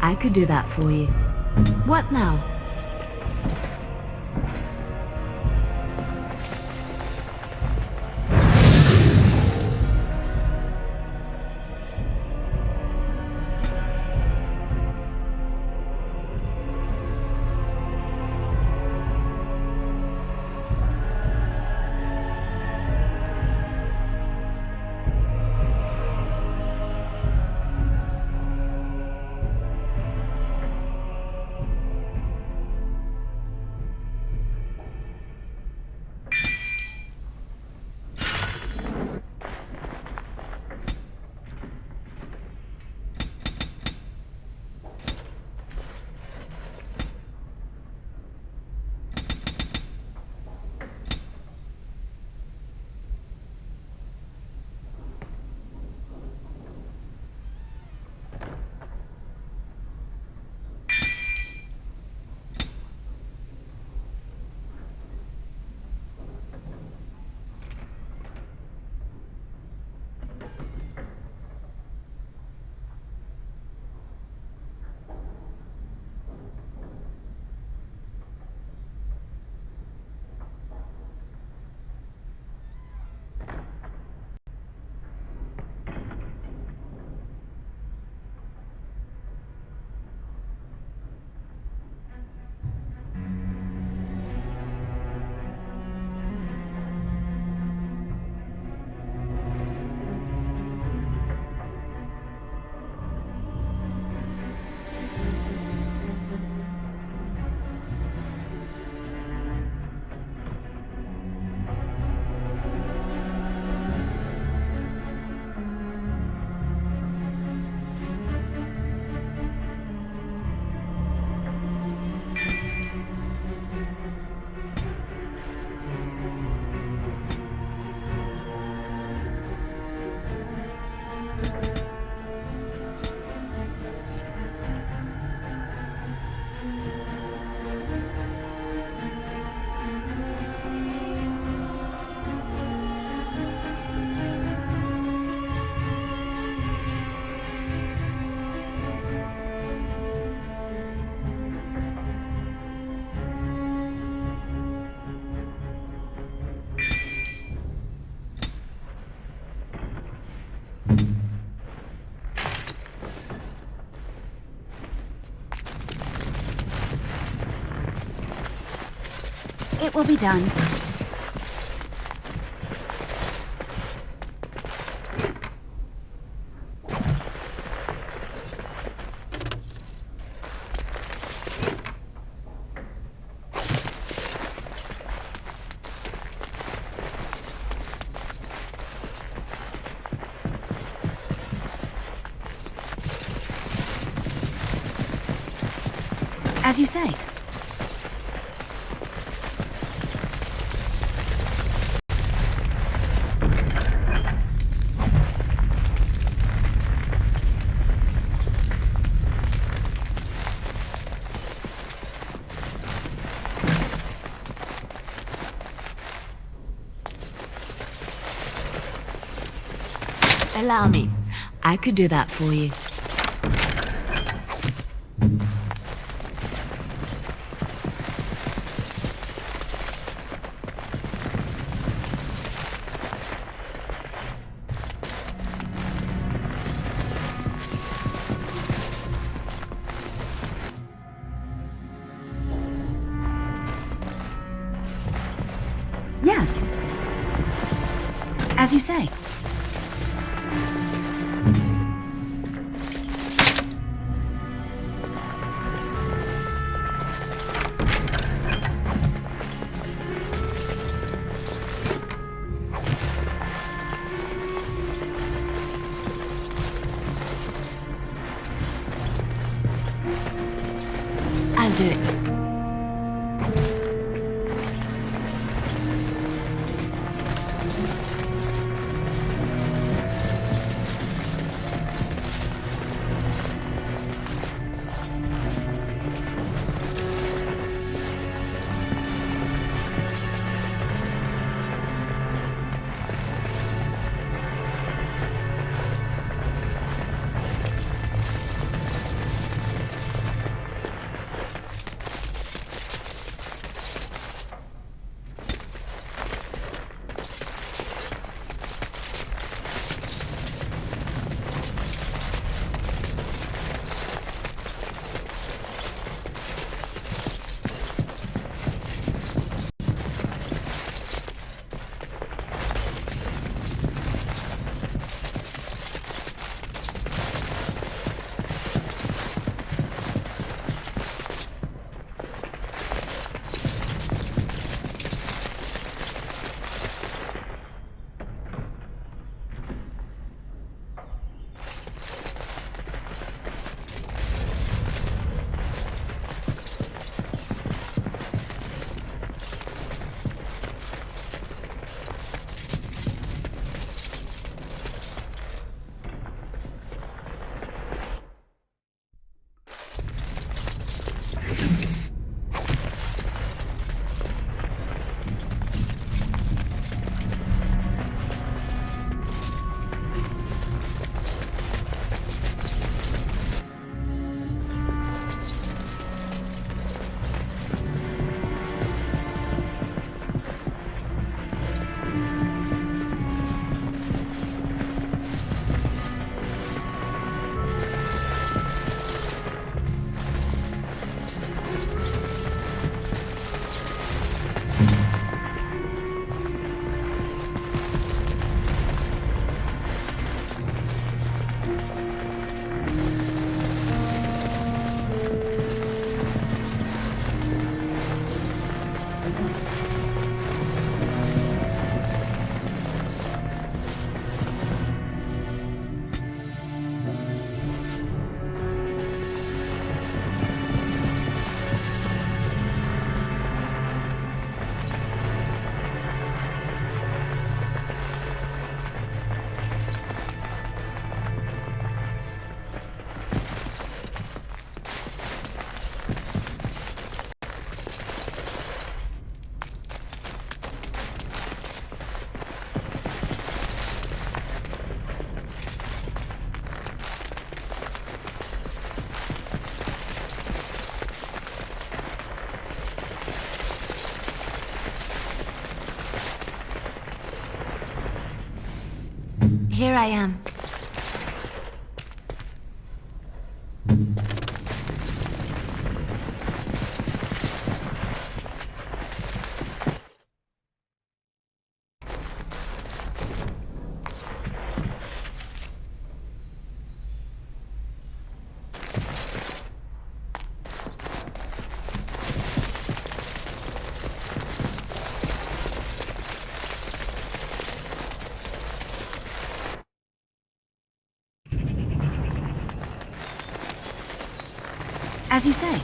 I could do that for you. What now? It will be done. As you say. Allow me. I could do that for you. Yes. As you say. I'll do it. Here I am. As you say.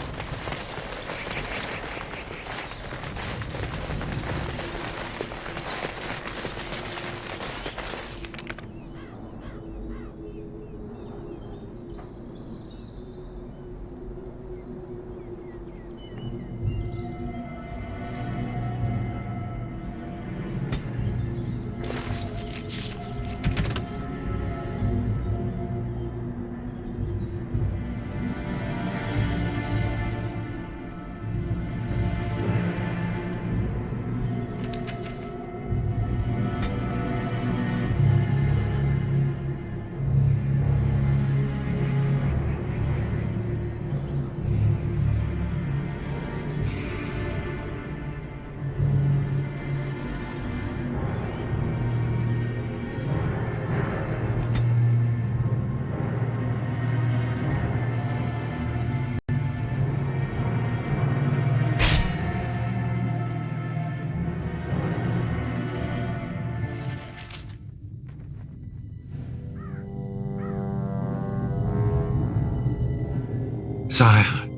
Sire,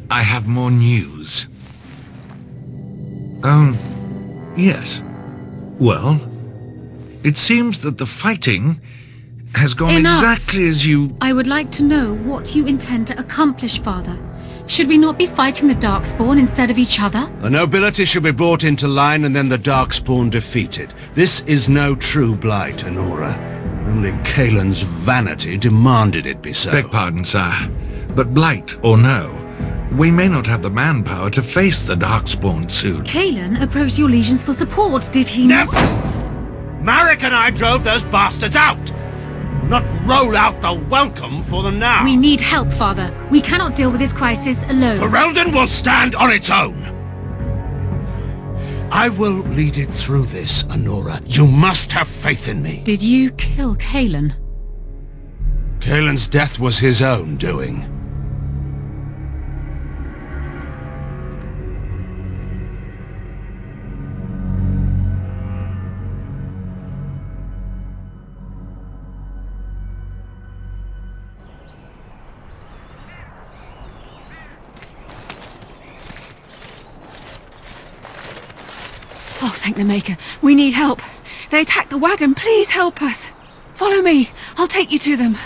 I have more news. Yes. Well, it seems that the fighting has gone Enough. exactly as you... I would like to know what you intend to accomplish, Father. Should we not be fighting the Darkspawn instead of each other? The nobility should be brought into line and then the Darkspawn defeated. This is no true blight, Honora. Only Kalen's vanity demanded it be so. Beg pardon, sire, but blight or no, we may not have the manpower to face the Darkspawn soon. Kalen approached your legions for support, did he Never! not? Marek and I drove those bastards out! Not roll out the welcome for them now! We need help, Father. We cannot deal with this crisis alone. Ferelden will stand on its own! I will lead it through this, Honora. You must have faith in me. Did you kill Kalen? Kalen's death was his own doing. Oh, thank the Maker. We need help. They attacked the wagon. Please help us. Follow me. I'll take you to them.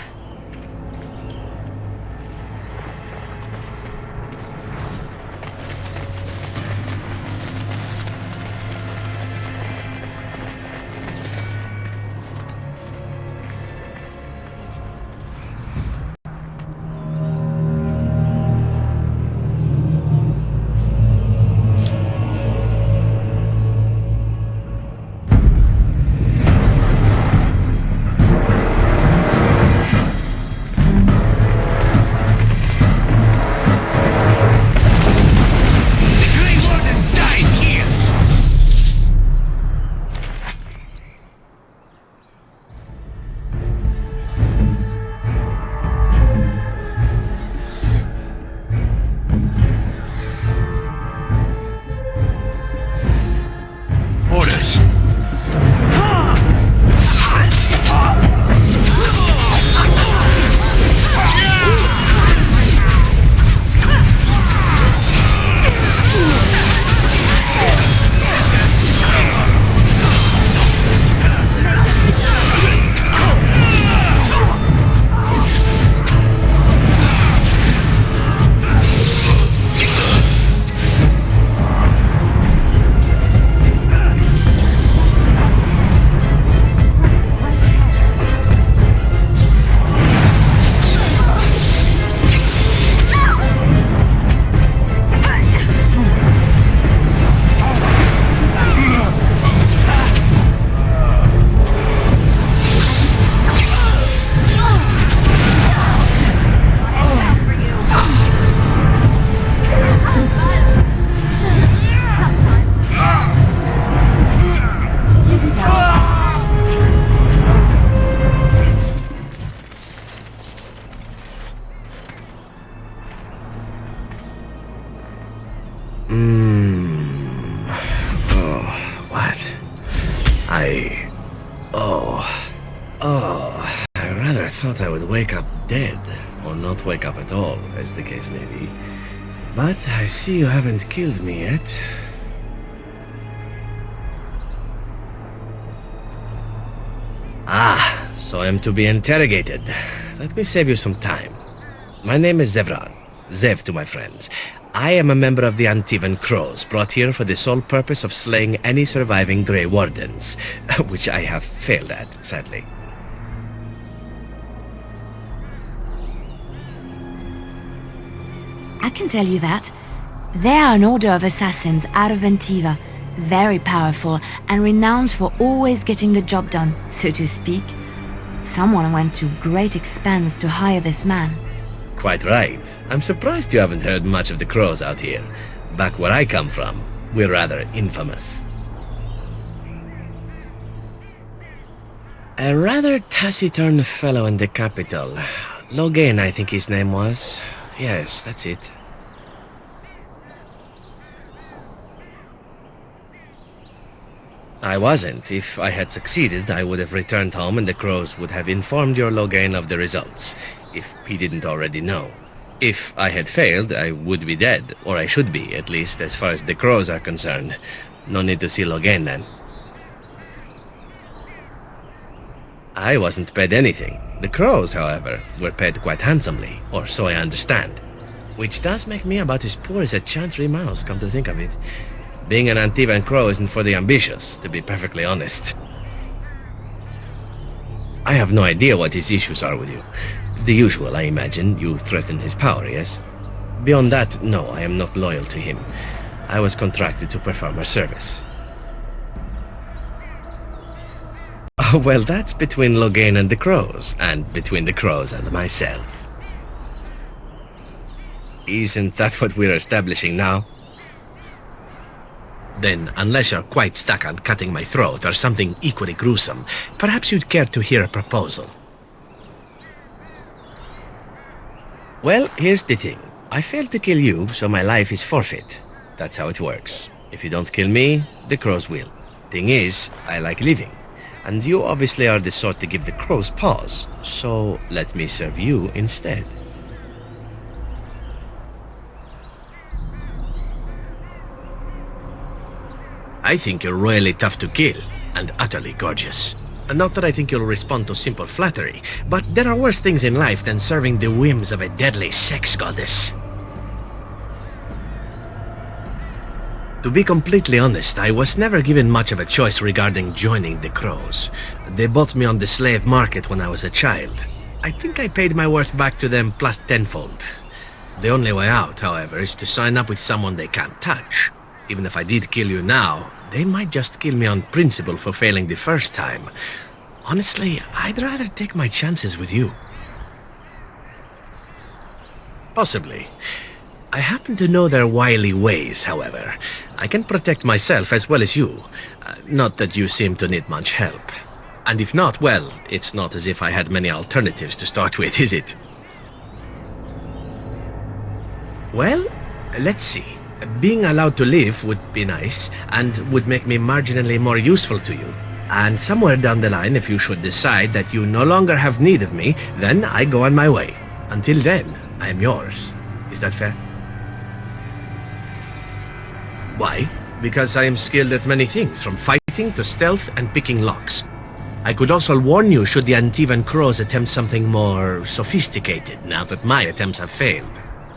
thought I would wake up dead, or not wake up at all, as the case may be. But I see you haven't killed me yet. Ah, so I'm to be interrogated. Let me save you some time. My name is Zevran. Zev to my friends. I am a member of the Antivan Crows, brought here for the sole purpose of slaying any surviving Grey Wardens, which I have failed at, sadly. I can tell you that. They are an order of assassins out of Antiva, very powerful and renowned for always getting the job done, so to speak. Someone went to great expense to hire this man. Quite right. I'm surprised you haven't heard much of the Crows out here. Back where I come from, we're rather infamous. A rather taciturn fellow in the capital. Logan, I think his name was. Yes, that's it. I wasn't. If I had succeeded, I would have returned home and the Crows would have informed your Logan of the results, if he didn't already know. If I had failed, I would be dead, or I should be, at least as far as the Crows are concerned. No need to see Logan then. I wasn't paid anything. The Crows, however, were paid quite handsomely, or so I understand. Which does make me about as poor as a chantry mouse, come to think of it. Being an Antivan Crow isn't for the ambitious, to be perfectly honest. I have no idea what his issues are with you. The usual, I imagine. You threatened his power, yes? Beyond that, no, I am not loyal to him. I was contracted to perform a service. Well, that's between Logan and the Crows, and between the Crows and myself. Isn't that what we're establishing now? Then, unless you're quite stuck on cutting my throat or something equally gruesome, perhaps you'd care to hear a proposal. Well, here's the thing. I failed to kill you, so my life is forfeit. That's how it works. If you don't kill me, the Crows will. Thing is, I like living. And you obviously are the sort to give the Crows pause, so let me serve you instead. I think you're royally tough to kill, and utterly gorgeous. And not that I think you'll respond to simple flattery, but there are worse things in life than serving the whims of a deadly sex goddess. To be completely honest, I was never given much of a choice regarding joining the Crows. They bought me on the slave market when I was a child. I think I paid my worth back to them plus tenfold. The only way out, however, is to sign up with someone they can't touch. Even if I did kill you now, they might just kill me on principle for failing the first time. Honestly, I'd rather take my chances with you. Possibly. I happen to know their wily ways, however. I can protect myself as well as you. Not that you seem to need much help. And if not, well, it's not as if I had many alternatives to start with, is it? Well, let's see. Being allowed to live would be nice, and would make me marginally more useful to you. And somewhere down the line, if you should decide that you no longer have need of me, then I go on my way. Until then, I am yours. Is that fair? Why? Because I am skilled at many things, from fighting to stealth and picking locks. I could also warn you should the Antivan Crows attempt something more sophisticated, now that my attempts have failed.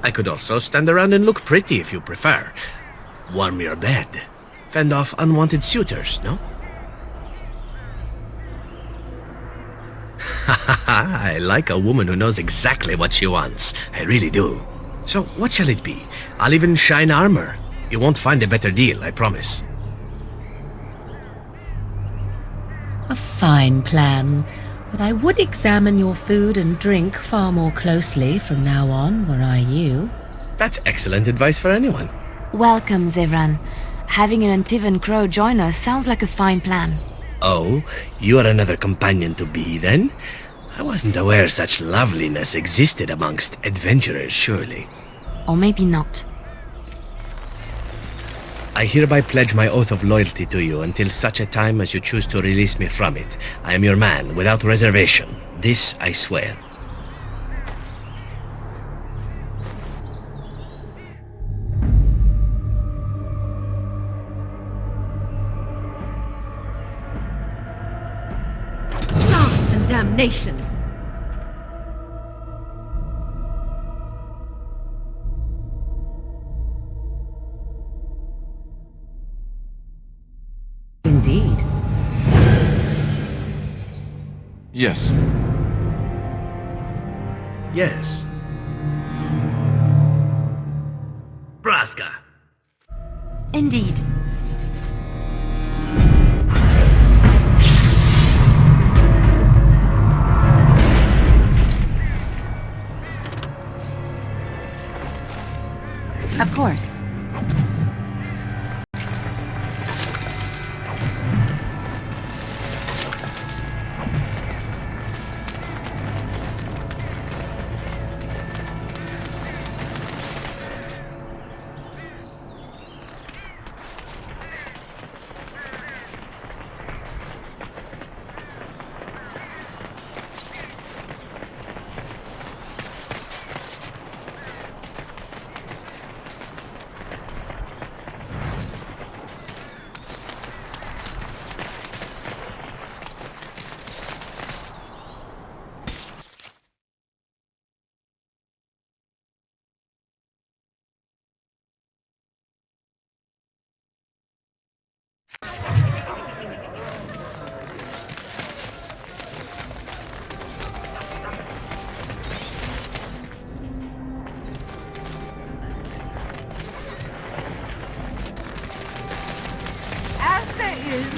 I could also stand around and look pretty if you prefer. Warm your bed. Fend off unwanted suitors, no? I like a woman who knows exactly what she wants. I really do. So, what shall it be? I'll even shine armor. You won't find a better deal, I promise. A fine plan. But I would examine your food and drink far more closely from now on, were I you. That's excellent advice for anyone. Welcome, Zevran. Having an Antivan Crow join us sounds like a fine plan. Oh, you are another companion to be, then? I wasn't aware such loveliness existed amongst adventurers, surely. Or maybe not. I hereby pledge my oath of loyalty to you until such a time as you choose to release me from it. I am your man, without reservation. This I swear. abomination! Indeed. Yes. Yes. Braska. Indeed. Of course.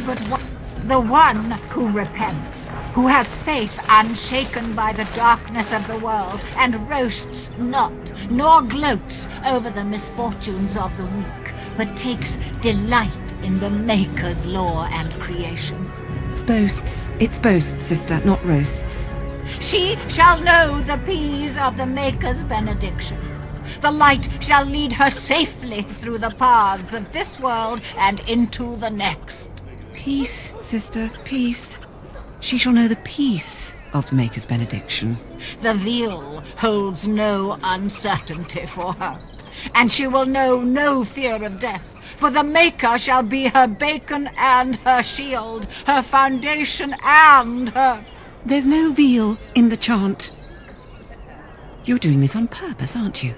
But the one who repents, who has faith unshaken by the darkness of the world, and roasts not, nor gloats over the misfortunes of the weak, but takes delight in the Maker's law and creations. Boasts. It's boasts, sister, not roasts. She shall know the peace of the Maker's benediction. The light shall lead her safely through the paths of this world and into the next. Peace, sister, peace. She shall know the peace of the Maker's benediction. The veil holds no uncertainty for her, and she will know no fear of death, for the Maker shall be her beacon and her shield, her foundation and her... There's no veal in the chant. You're doing this on purpose, aren't you?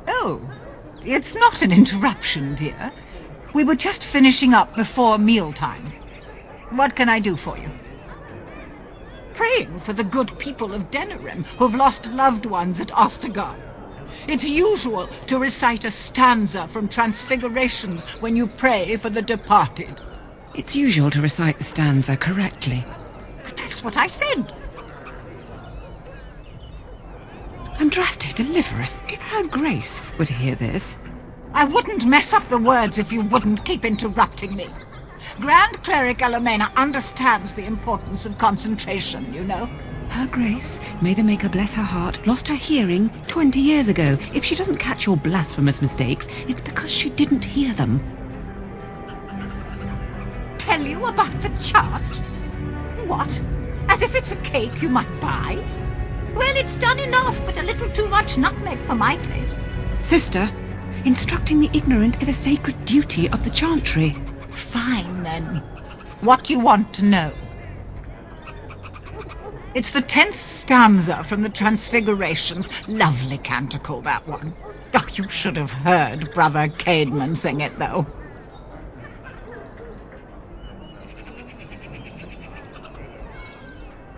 Oh, it's not an interruption, dear. We were just finishing up before mealtime. What can I do for you? Praying for the good people of Denerim who've lost loved ones at Ostergard. It's usual to recite a stanza from Transfigurations when you pray for the departed. It's usual to recite the stanza correctly. But that's what I said. Andraste, deliver us. If Her Grace were to hear this... I wouldn't mess up the words if you wouldn't keep interrupting me. Grand Cleric Elomena understands the importance of concentration, you know. Her Grace, may the Maker bless her heart, lost her hearing 20 years ago. If she doesn't catch your blasphemous mistakes, it's because she didn't hear them. Tell you about the chart? What? As if it's a cake you might buy? Well, it's done enough, but a little too much nutmeg for my taste. Sister, instructing the ignorant is a sacred duty of the chantry. Fine, then. What do you want to know? It's the 10th stanza from the Transfigurations. Lovely canticle, that one. Oh, you should have heard Brother Caedmon sing it, though.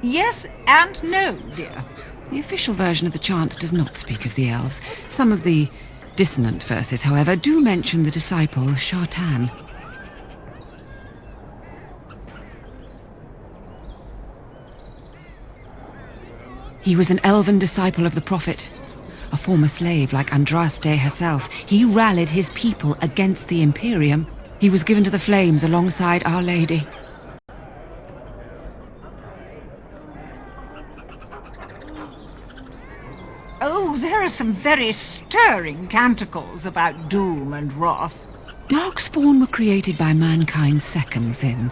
Yes and no, dear. The official version of the chant does not speak of the elves. Some of the dissonant verses, however, do mention the disciple Shartan. He was an elven disciple of the Prophet, a former slave like Andraste herself. He rallied his people against the Imperium. He was given to the flames alongside Our Lady. Oh, there are some very stirring canticles about doom and wrath. Darkspawn were created by mankind's second sin,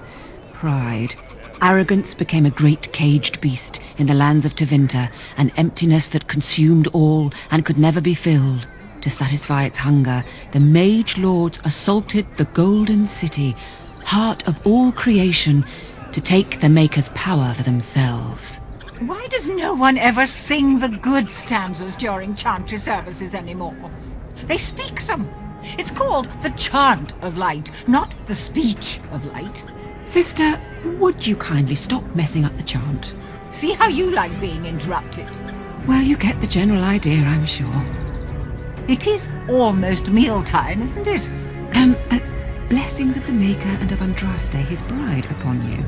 pride. Arrogance became a great caged beast in the lands of Tevinter, an emptiness that consumed all and could never be filled, To satisfy its hunger, the Mage Lords assaulted the Golden City, heart of all creation, to take the Maker's power for themselves. Why does no one ever sing the good stanzas during chantry services anymore? They speak them. It's called the chant of light, not the speech of light. Sister, would you kindly stop messing up the chant? See how you like being interrupted. Well, you get the general idea, I'm sure. It is almost mealtime, isn't it? Blessings of the Maker and of Andraste, his bride, upon you.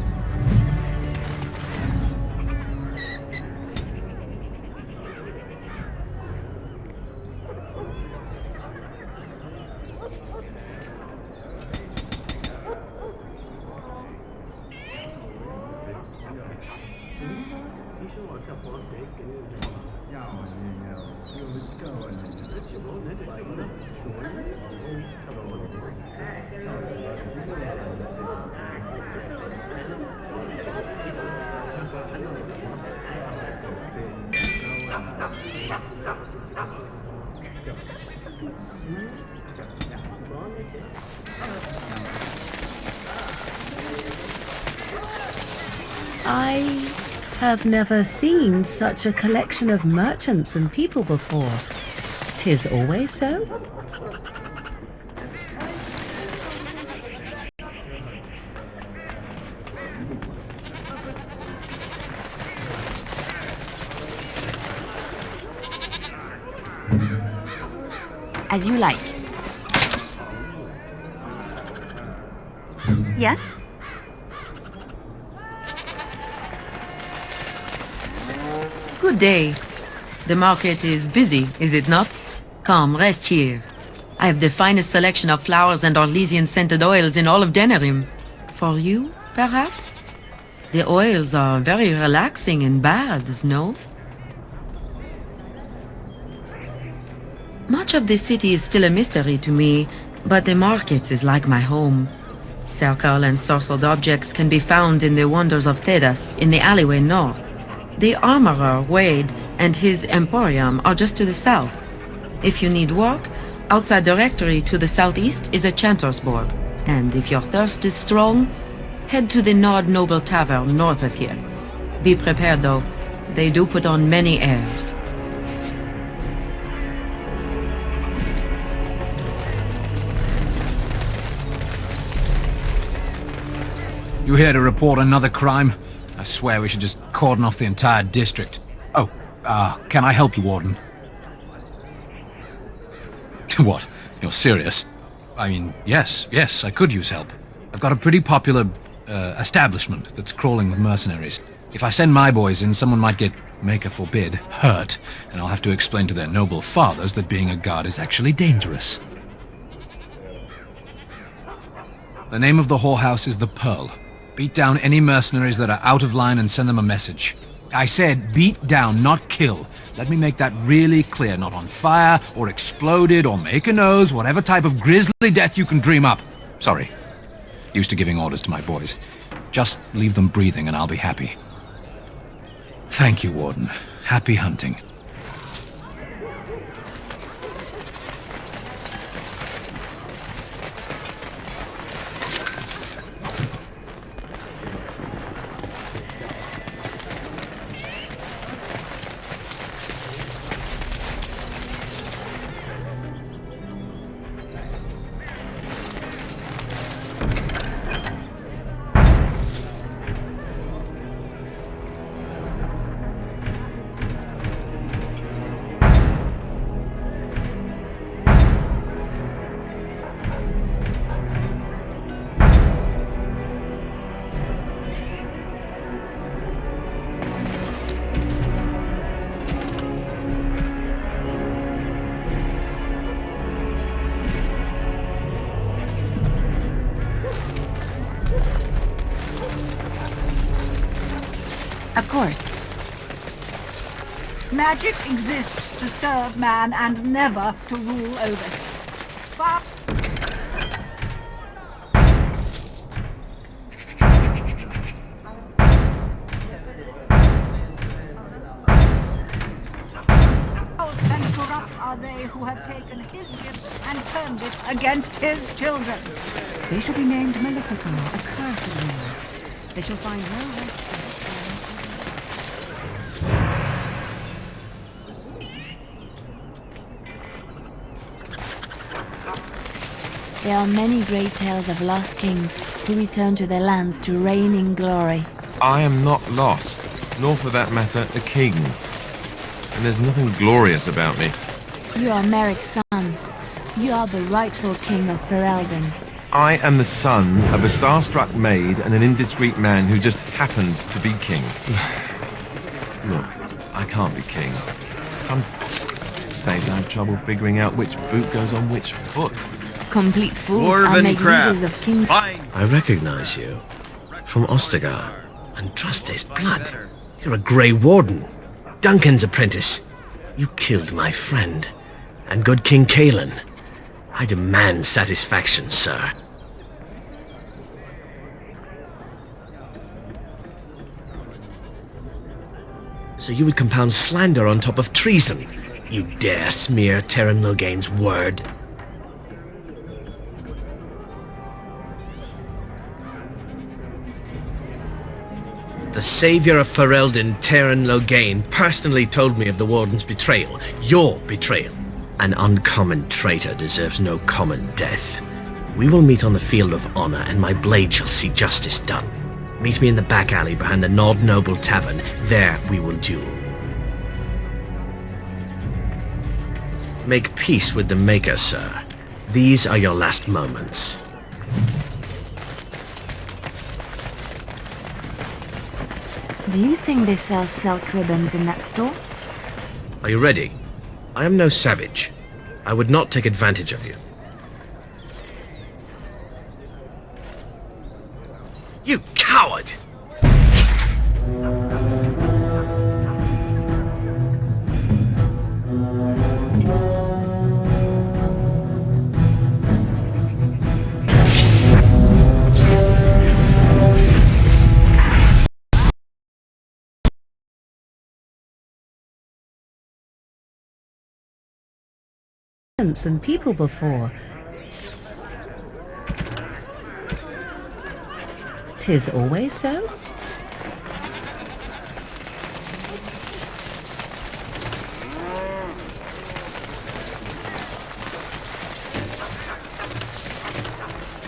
I have never seen such a collection of merchants and people before. 'Tis always so? As you like. Yes? Good day. The market is busy, is it not? Come, rest here. I have the finest selection of flowers and Orlesian-scented oils in all of Denerim. For you, perhaps? The oils are very relaxing in baths, no? Much of the city is still a mystery to me, but the market is like my home. Circle and sorcered objects can be found in the wonders of Thedas, in the alleyway north. The armorer, Wade, and his emporium are just to the south. If you need work, outside the rectory to the southeast is a chanter's board. And if your thirst is strong, head to the Nod Noble Tavern north of here. Be prepared, though. They do put on many airs. You here to report another crime? I swear we should just cordon off the entire district. Oh, can I help you, Warden? What? You're serious? I mean, yes, I could use help. I've got a pretty popular, establishment that's crawling with mercenaries. If I send my boys in, someone might get, Maker forbid, hurt, and I'll have to explain to their noble fathers that being a guard is actually dangerous. The name of the whorehouse is the Pearl. Beat down any mercenaries that are out of line and send them a message. I said beat down, not kill. Let me make that really clear. Not on fire, or exploded, or make a nose, whatever type of grisly death you can dream up. Sorry. Used to giving orders to my boys. Just leave them breathing and I'll be happy. Thank you, Warden. Happy hunting. Of course. Magic exists to serve man and never to rule over him. But and corrupt are they who have taken his against his children. They shall be named Malefica, accursed ones. They shall find no rest. There are many great tales of lost kings who return to their lands to reign in glory. I am not lost, nor for that matter, a king. And there's nothing glorious about me. You are Merrick's son. You are the rightful king of Ferelden. I am the son of a starstruck maid and an indiscreet man who just happened to be king. Look, I can't be king. Some days I have trouble figuring out which boot goes on which foot. Complete fools are made leaders of kings. I recognize you. From Ostagar. And trust his blood. You're a Grey Warden. Duncan's apprentice. You killed my friend. And good King Cailan. I demand satisfaction, sir. So you would compound slander on top of treason? You dare smear Terran Logain's word? The savior of Ferelden, Terran Logain, personally told me of the Warden's betrayal. Your betrayal. An uncommon traitor deserves no common death. We will meet on the field of honor, and my blade shall see justice done. Meet me in the back alley behind the Noble Tavern. There we will duel. Make peace with the Maker, sir. These are your last moments. Do you think they sell silk ribbons in that store? Are you ready? I am no savage. I would not take advantage of you. You coward! And people before. 'Tis always so?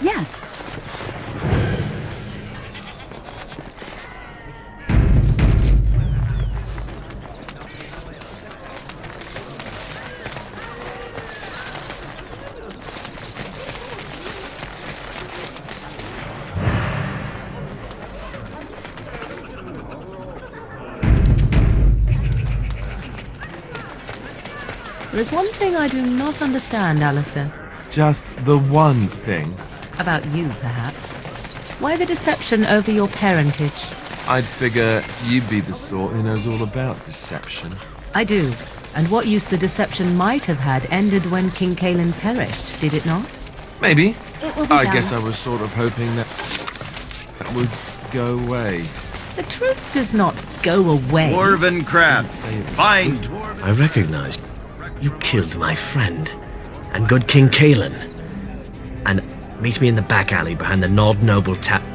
Yes. There's one thing I do not understand, Alistair. Just the one thing. About you, perhaps. Why the deception over your parentage? I'd figure you'd be the sort who knows all about deception. I do. And what use the deception might have had ended when King Cailan perished, did it not? Maybe. It will be I done. guess I was sort of hoping that would go away. The truth does not go away. Dwarven crafts. Fine. I recognize you killed my friend. And good King Cailan. And meet me in the back alley behind the Noble Tavern.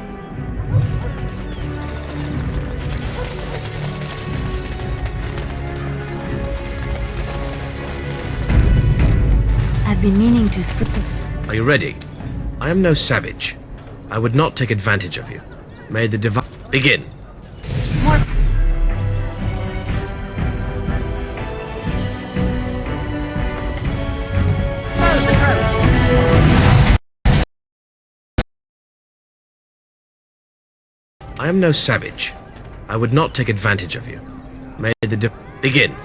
I've been meaning to Are you ready? I am no savage. I would not take advantage of you. May the divine begin. I am no savage. I would not take advantage of you. May the begin.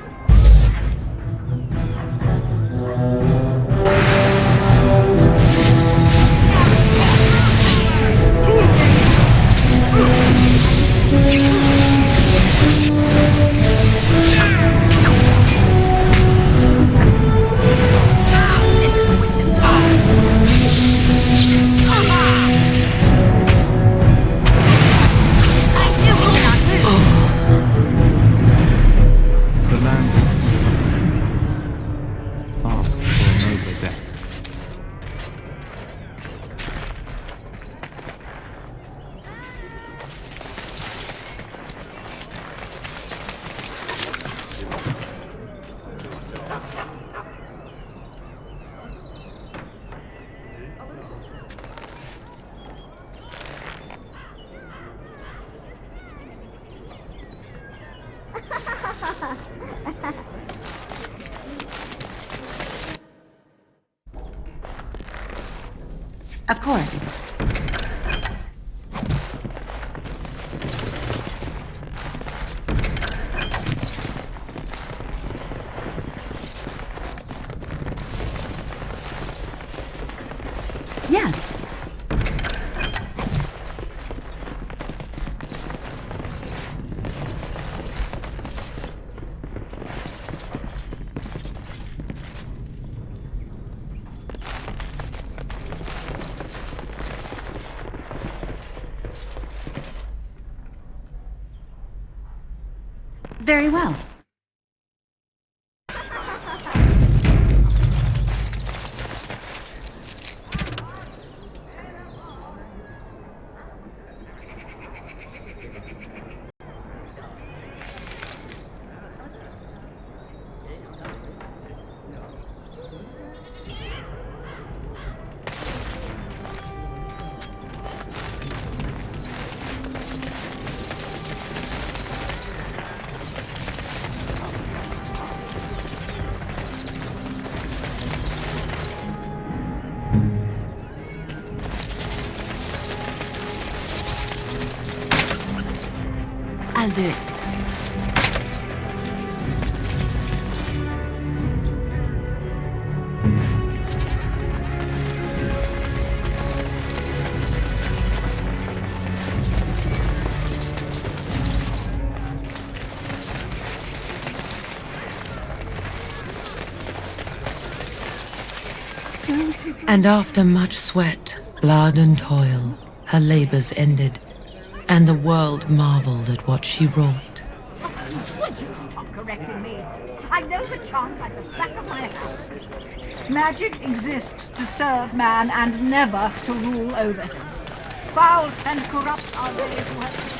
The land Of course. Yes. Very well. I'll do it. And after much sweat, blood and toil, her labors ended, and the world marveled at what she wrought. Would you stop correcting me? I know the chant like the back of my hand. Magic exists to serve man and never to rule over him. Foul and corrupt are they who have...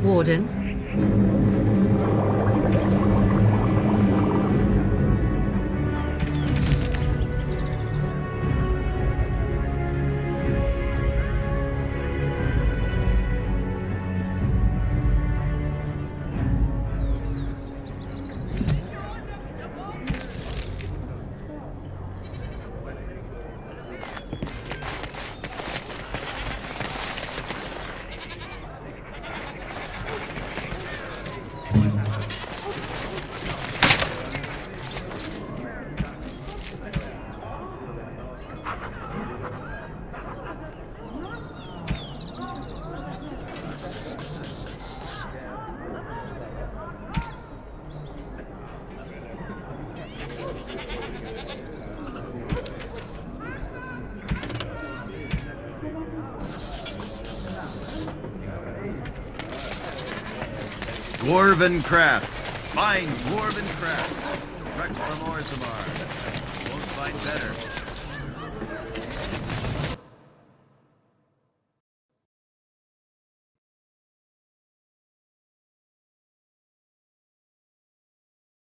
Warden? Dwarven craft. Fine dwarven craft. Trek from Orzammar. Won't find better.